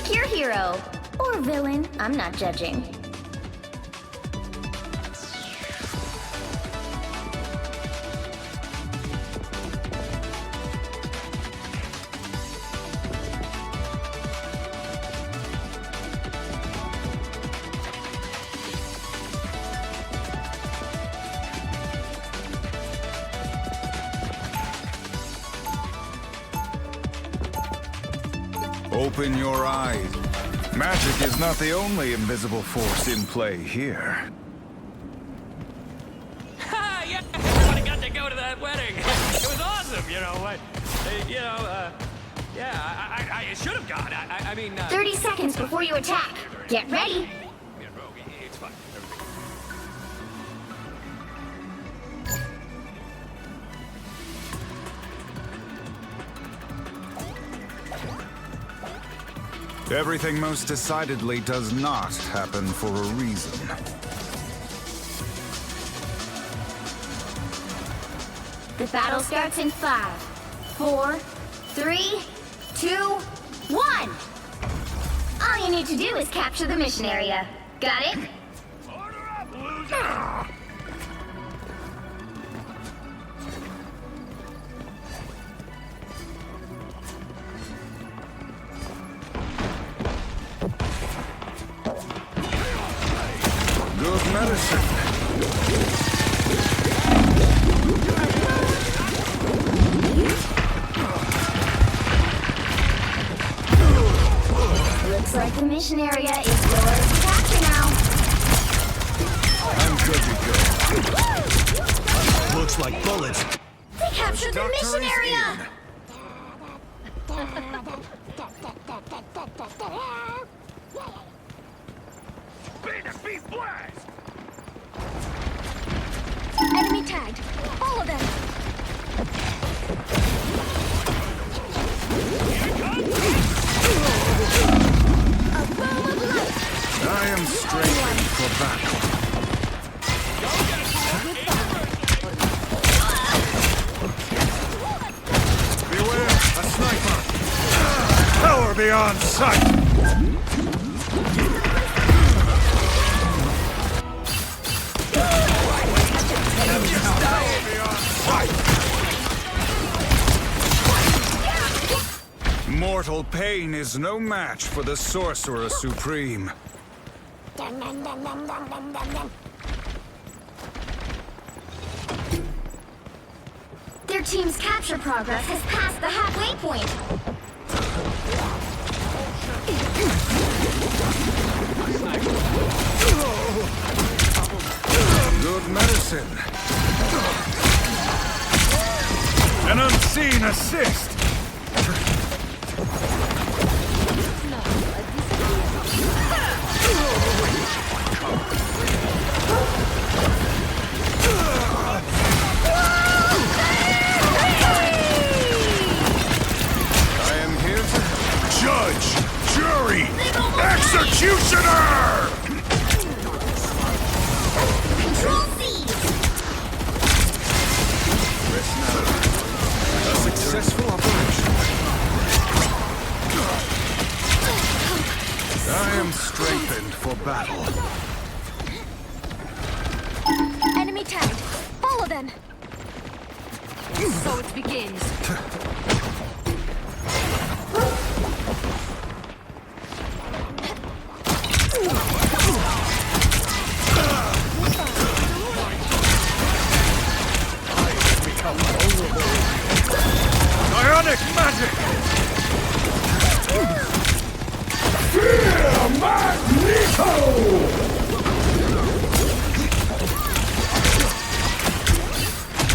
Pick your hero. Or villain, I'm not judging. Open your eyes. Magic is not the only invisible force in play here. Ha! Yeah, everybody got to go to that wedding. It was awesome, you know. I should have gone. I mean... 30 seconds before you attack. Get ready. Yeah, bro, it's fine. Everything most decidedly does not happen for a reason. The battle starts in 5, 4, 3, 2, 1. All you need to do is capture the mission area. Got it? Order up, loser! Good medicine. Looks like the mission area is yours to capture now. I'm good to go. Looks like bullets. They captured the mission area! Bandit beast blast! Enemy tagged. All of them. A bow of light. I am strengthened for battle. Beware, a sniper! Power beyond sight! Mortal pain is no match for the Sorcerer Supreme. Their team's capture progress has passed the halfway point. Good medicine. An unseen assist. I am here to judge, jury, executioner! Control C. Rest now. A successful operation. I am strengthened for battle. Enemy tagged. Follow them. So it begins. Ionic magic! Fear Magneto!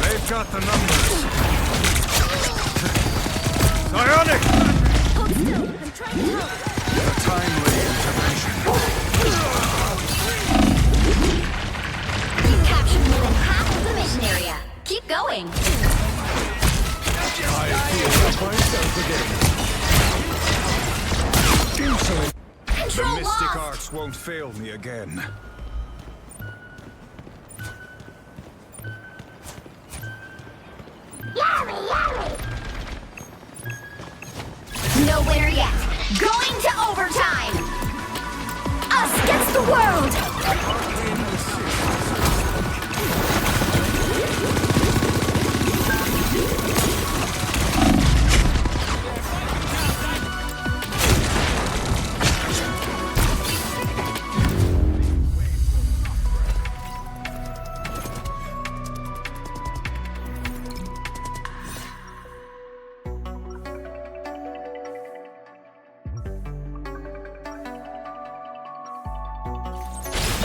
They've got the numbers. Ionic! Hold still. I'm trying to help. A timely intervention. You captured more than half of the mission area. Keep going. I feel myself again. Insolent. The Control mystic lost. arts won't fail me again. No winner yet. Going to overtime! Us against the world!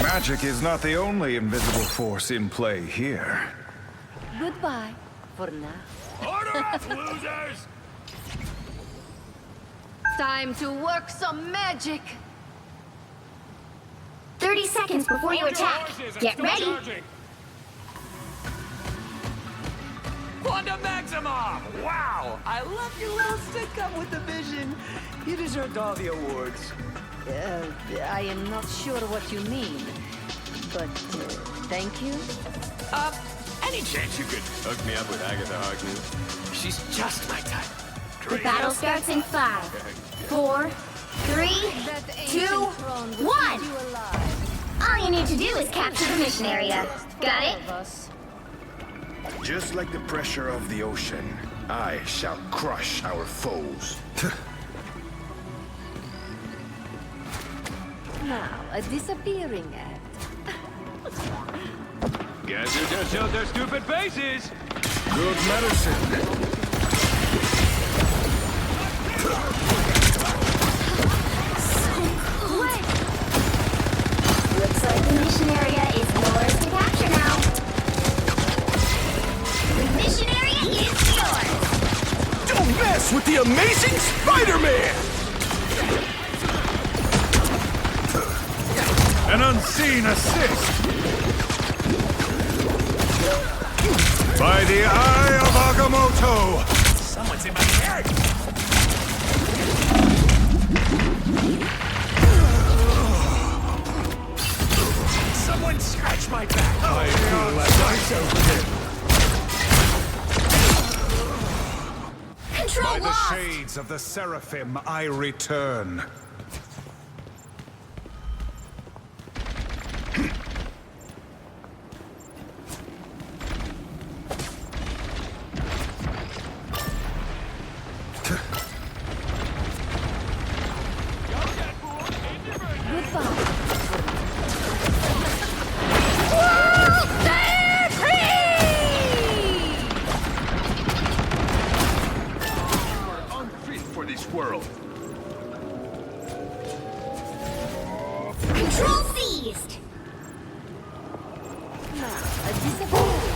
Magic is not the only invisible force in play here. Goodbye for now. Order up, losers! Time to work some magic. 30 seconds before you attack. Get ready. Quantum Maxima! Wow! I love your little sitcom with the vision. You deserved all the awards. I am not sure what you mean, but thank you. Any chance you could hook me up with Agatha Harkness? She's just my type. The battle starts in 5, 4, 3, 2, 1. All you need to do is capture the mission area. Got it? Just like the pressure of the ocean, I shall crush our foes. Now, a disappearing act. Guess who just showed their stupid faces? Good medicine. Looks like the mission area is yours to capture now. The mission area is yours. Don't mess with the amazing Spider-Man! An unseen assist. By the eye of Agamotto. Someone's in my head! Someone scratch my back! I feel like myself Control By the lost. shades of the Seraphim, I return. unfit for this world. Control seized. Now, a disappearing.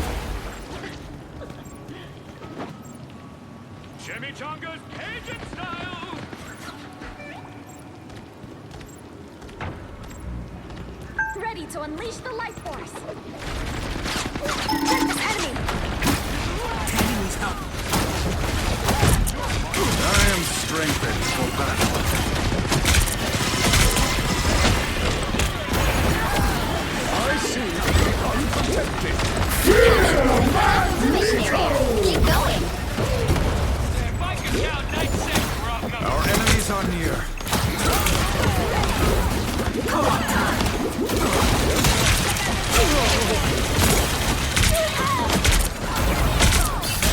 Chimichanga's Cajun style! Ready to unleash the life force. Check this enemy. I am strengthened for battle. I see the unprotected. Mission area. Keep going. If I could count night 6, we're off number. Our enemies are near.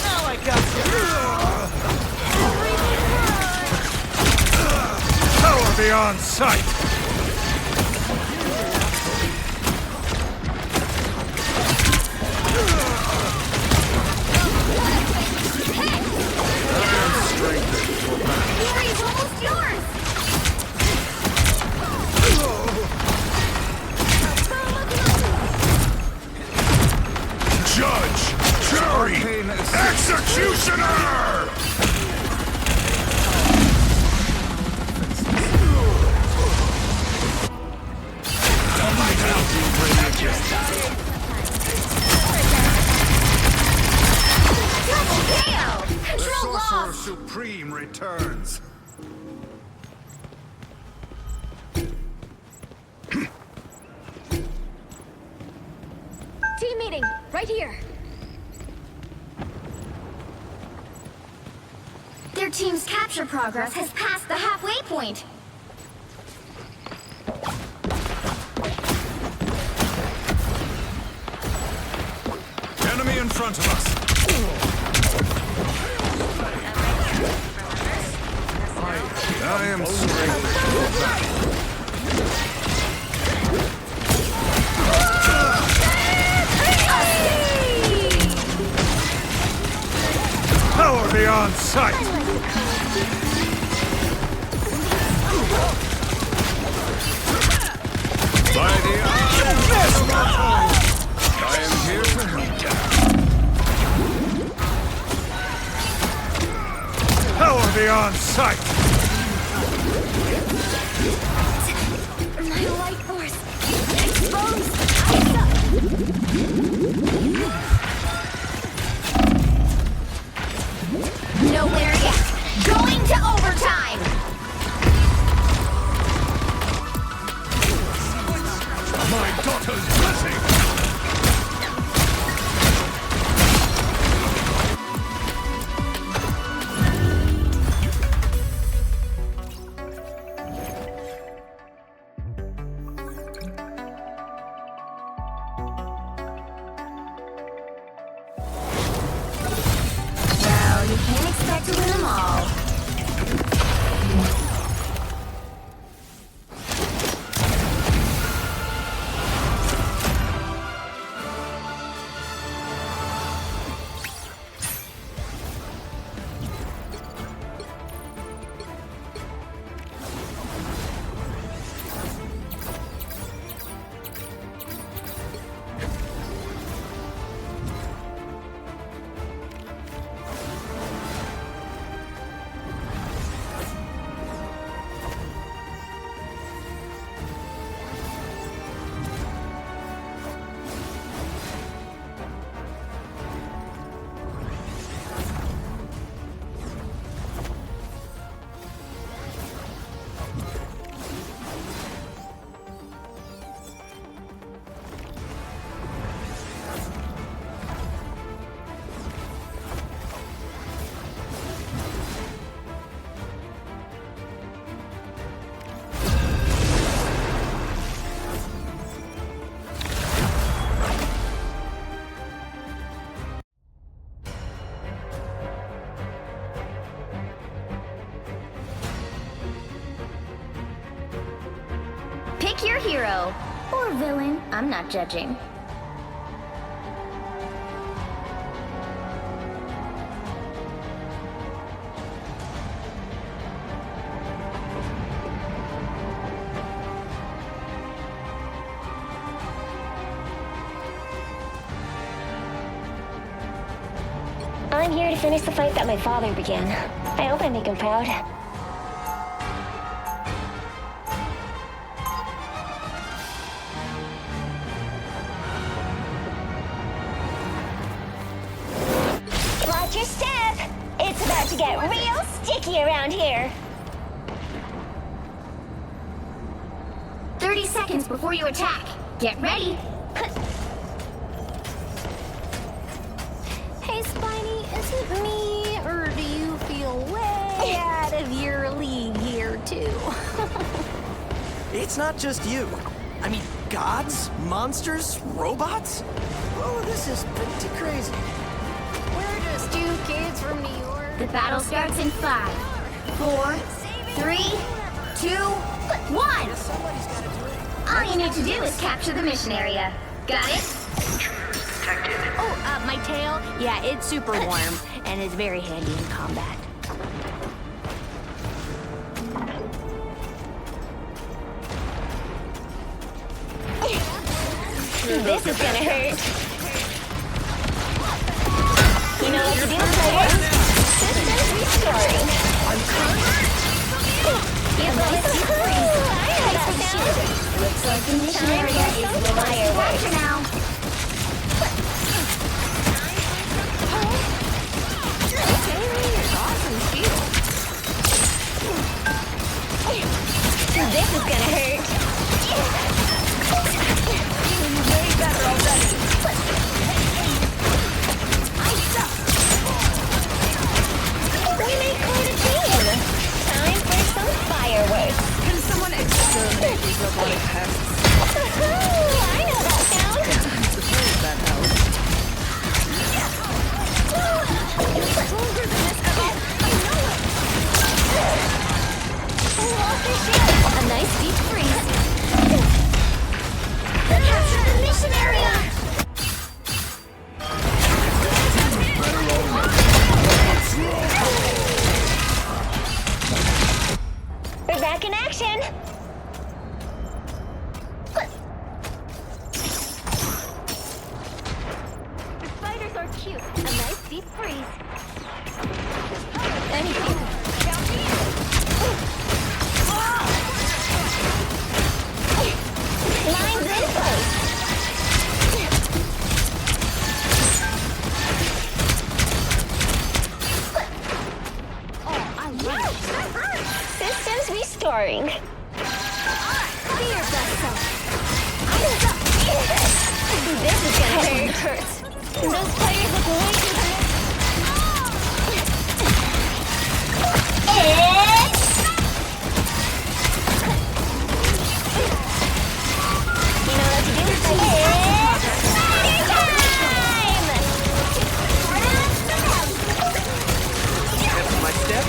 Now I got you. Power beyond sight. Glory's almost yours. Judge! Jury! Executioner! Double KO. The Control Sorcerer lost. Supreme returns. Team meeting, right here. Your team's capture progress has passed the halfway point. Enemy in front of us. I am straight. Power beyond sight. By the I am here for help. Power beyond sight. My light force exposed. Nowhere yet. Going to overtime. My daughter's blessing. Well, you can't expect to win them all. Pick your hero. Or villain. I'm not judging. I'm here to finish the fight that my father began. I hope I make him proud. Watch your step! It's about to get real sticky around here. 30 seconds before you attack. Get ready. Hey, Spiny, is it me, or do you feel way out of your league here, too? It's not just you. I mean, gods, monsters, robots? Oh, this is pretty crazy. We're just two kids from New York. The battle starts in 5, 4, 3, 2, 1. Somebody's gotta do it. All you need to do is capture the mission area. Got it? Oh, my tail? Yeah, it's super warm, and it's very handy in combat. This is gonna hurt. You know what to do, player? Systems restoring. You guys are cool. I know that sound. Looks like the mission area is yours to capture now. This is gonna hurt. Way better already. We made quite a exterminate these robotic pests. I know that sound. Suppose that helps. Stronger than this ever. I know it. Lost their shield. A nice deep freeze. Capture the mission area! We're back in action. The spiders are cute. A nice deep freeze. Anything. Lines in place. Systems restoring. Be your best self. This is gonna hurt. Those players look way too You know what to do? It's That's my step.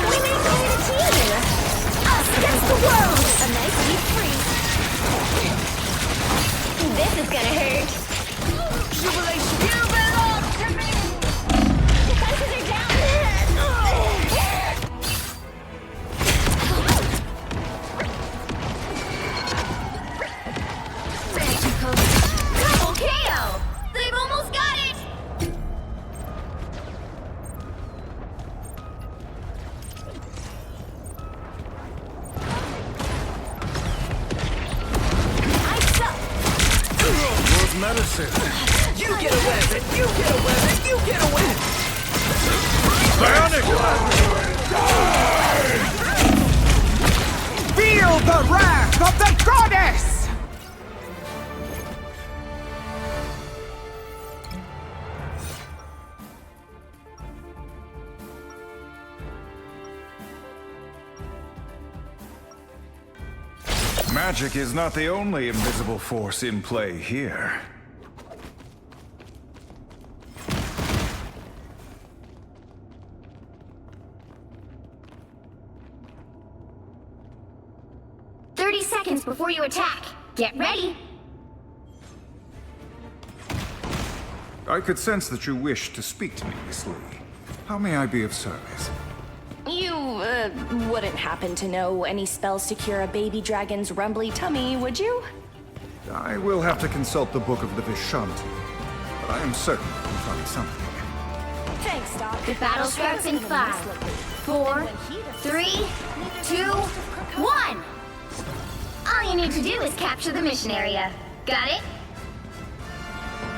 we made quite a team. Us against the world! A nice deep freeze. This is gonna hurt. Jubilation. You belong to me. Defenses are down. Double KO! They've almost got it! I suck! Where's medicine? You get a weapon. You get a weapon. You get a weapon. Bionic! Feel the wrath of the goddess! Magic is not the only invisible force in play here. Seconds before you attack. Get ready. I could sense that you wish to speak to me, Miss Lee. How may I be of service? You, wouldn't happen to know any spells to cure a baby dragon's rumbly tummy, would you? I will have to consult the Book of the Vishanti, but I am certain I can find something. Thanks, Doc. The battle starts in 5, 4, 3, 2, 1. All you need to do is capture the mission area. Got it?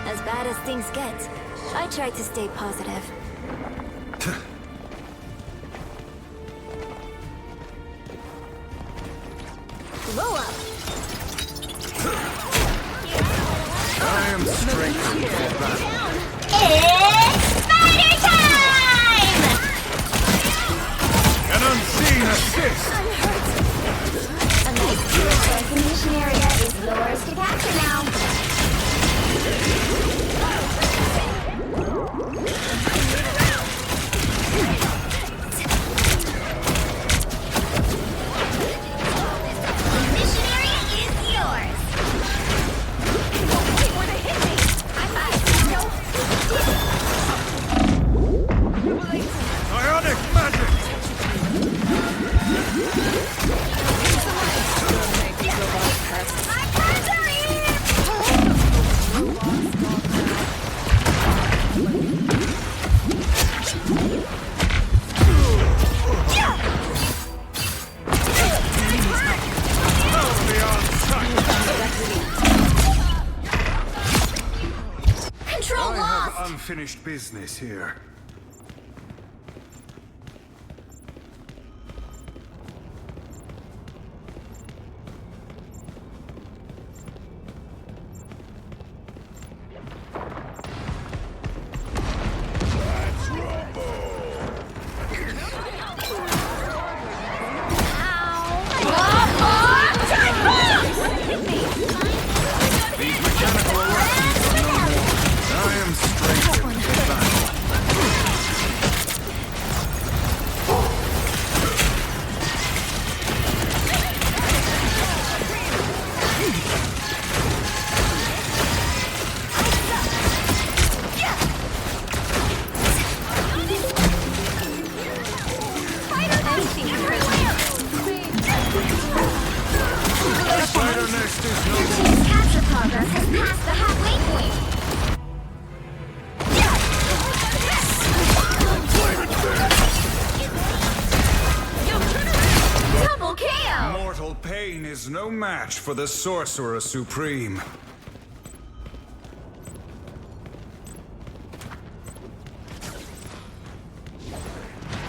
As bad as things get, I try to stay positive. Blow up. I am strengthened for battle. It's spider time! An unseen assist! A nice clear the mission area is yours to capture now. Unfinished business here. Spider nest is no Your team's capture progress has passed the halfway point. Double KO! Mortal pain is no match for the Sorcerer Supreme.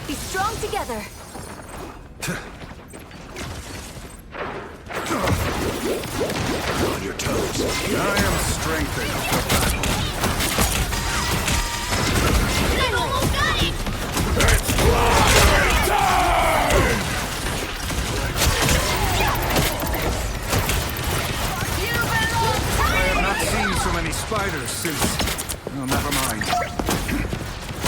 Be strong together. On your toes. I am strengthened for battle. I almost got it! I have not seen so many spiders since... Oh, never mind.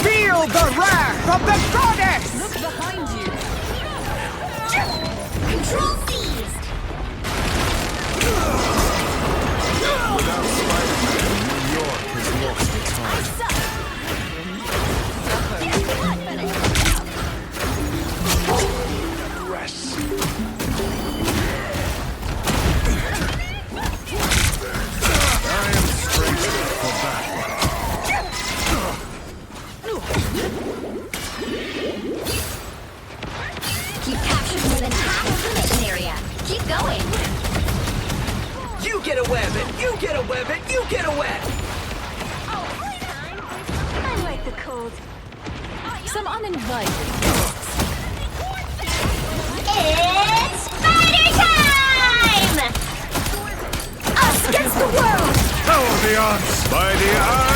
Feel the wrath of the goddess! Look behind you. Control seized! Without Spider-Man, New York has lost its heart. Rest. I am strengthened for battle. You've captured more than half of the mission area. Keep going. You get a web, and you get a web, and you get a web! I like the cold. Some uninvited. It's spider time! Us against the world! How are the odds? By the eye